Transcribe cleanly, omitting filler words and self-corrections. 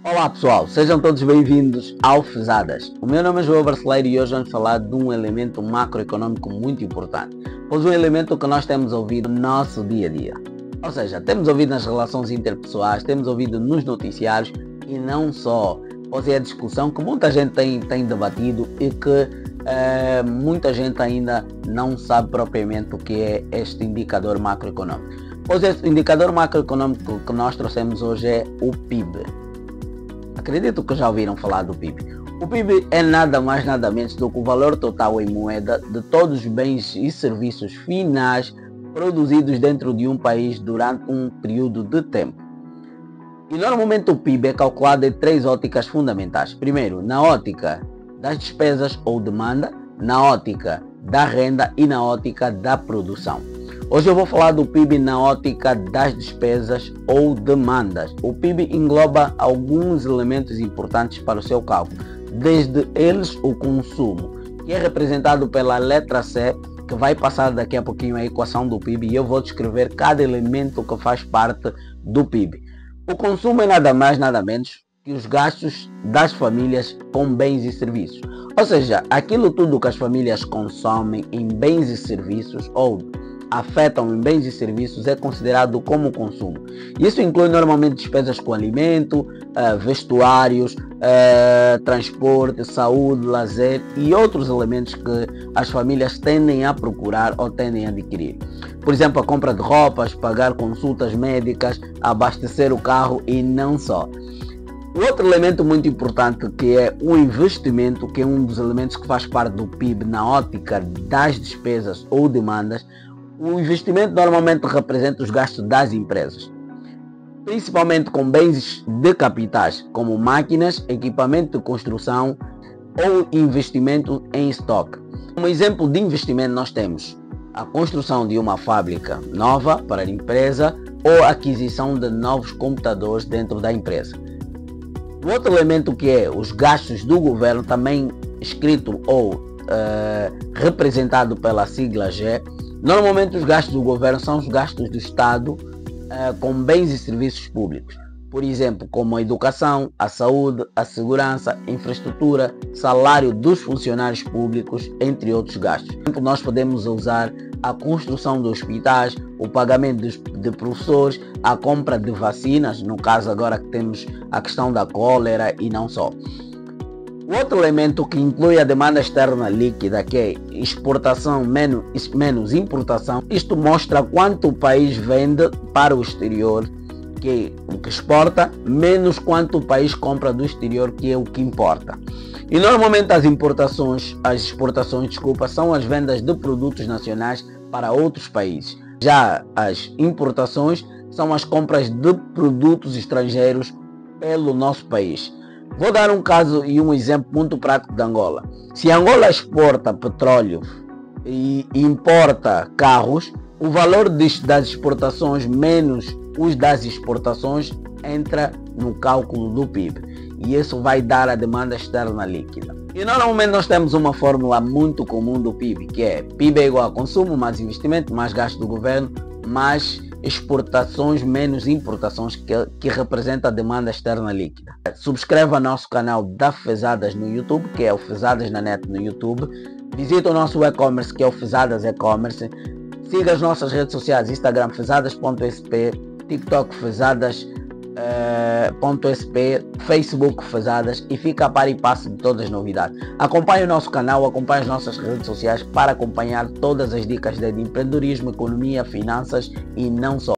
Olá pessoal, sejam todos bem-vindos ao Fezadas. O meu nome é João Barceleiro e hoje vamos falar de um elemento macroeconômico muito importante, pois um elemento que nós temos ouvido no nosso dia a dia. Ou seja, temos ouvido nas relações interpessoais, temos ouvido nos noticiários e não só, pois é a discussão que muita gente tem debatido e que muita gente ainda não sabe propriamente o que é este indicador macroeconômico. Pois este indicador macroeconômico que nós trouxemos hoje é o PIB. Acredito que já ouviram falar do PIB. O PIB é nada mais nada menos do que o valor total em moeda de todos os bens e serviços finais produzidos dentro de um país durante um período de tempo. E normalmente o PIB é calculado em três óticas fundamentais. Primeiro, na ótica das despesas ou demanda, na ótica da renda e na ótica da produção. Hoje eu vou falar do PIB na ótica das despesas ou demandas. O PIB engloba alguns elementos importantes para o seu cálculo, desde eles o consumo, que é representado pela letra C, que vai passar daqui a pouquinho a equação do PIB e eu vou descrever cada elemento que faz parte do PIB. O consumo é nada mais nada menos que os gastos das famílias com bens e serviços, ou seja, aquilo tudo que as famílias consomem em bens e serviços ou afetam em bens e serviços é considerado como consumo. Isso inclui normalmente despesas com alimento, vestuários, transporte, saúde, lazer e outros elementos que as famílias tendem a procurar ou tendem a adquirir. Por exemplo, a compra de roupas, pagar consultas médicas, abastecer o carro e não só. O outro elemento muito importante que é o investimento, que é um dos elementos que faz parte do PIB na ótica das despesas ou demandas. O investimento normalmente representa os gastos das empresas, principalmente com bens de capitais, como máquinas, equipamento de construção ou investimento em estoque. Como exemplo de investimento nós temos a construção de uma fábrica nova para a empresa ou a aquisição de novos computadores dentro da empresa. O outro elemento que é os gastos do governo, também escrito ou representado pela sigla G. Normalmente os gastos do governo são os gastos do Estado com bens e serviços públicos. Por exemplo, como a educação, a saúde, a segurança, a infraestrutura, salário dos funcionários públicos, entre outros gastos. Por exemplo, nós podemos usar a construção de hospitais, o pagamento de professores, a compra de vacinas, no caso agora que temos a questão da cólera e não só. O outro elemento que inclui a demanda externa líquida, que é exportação menos importação, isto mostra quanto o país vende para o exterior, que é o que exporta, menos quanto o país compra do exterior, que é o que importa. E normalmente as exportações, são as vendas de produtos nacionais para outros países. Já as importações são as compras de produtos estrangeiros pelo nosso país. Vou dar um caso e um exemplo muito prático de Angola. Se Angola exporta petróleo e importa carros, o valor das exportações menos os das exportações entra no cálculo do PIB. E isso vai dar a demanda externa líquida. E normalmente nós temos uma fórmula muito comum do PIB, que é PIB é igual a consumo, mais investimento, mais gasto do governo, mais exportações menos importações, que representa a demanda externa líquida. Subscreva nosso canal da Fezadas no YouTube, que é o Fezadas na Net no YouTube. Visite o nosso e-commerce, que é o Fezadas e-commerce. Siga as nossas redes sociais, Instagram fezadas.sp, TikTok fezadas.sp, Facebook fezadas, e fica a par e passo de todas as novidades. Acompanhe o nosso canal, acompanhe as nossas redes sociais para acompanhar todas as dicas de empreendedorismo, economia, finanças e não só.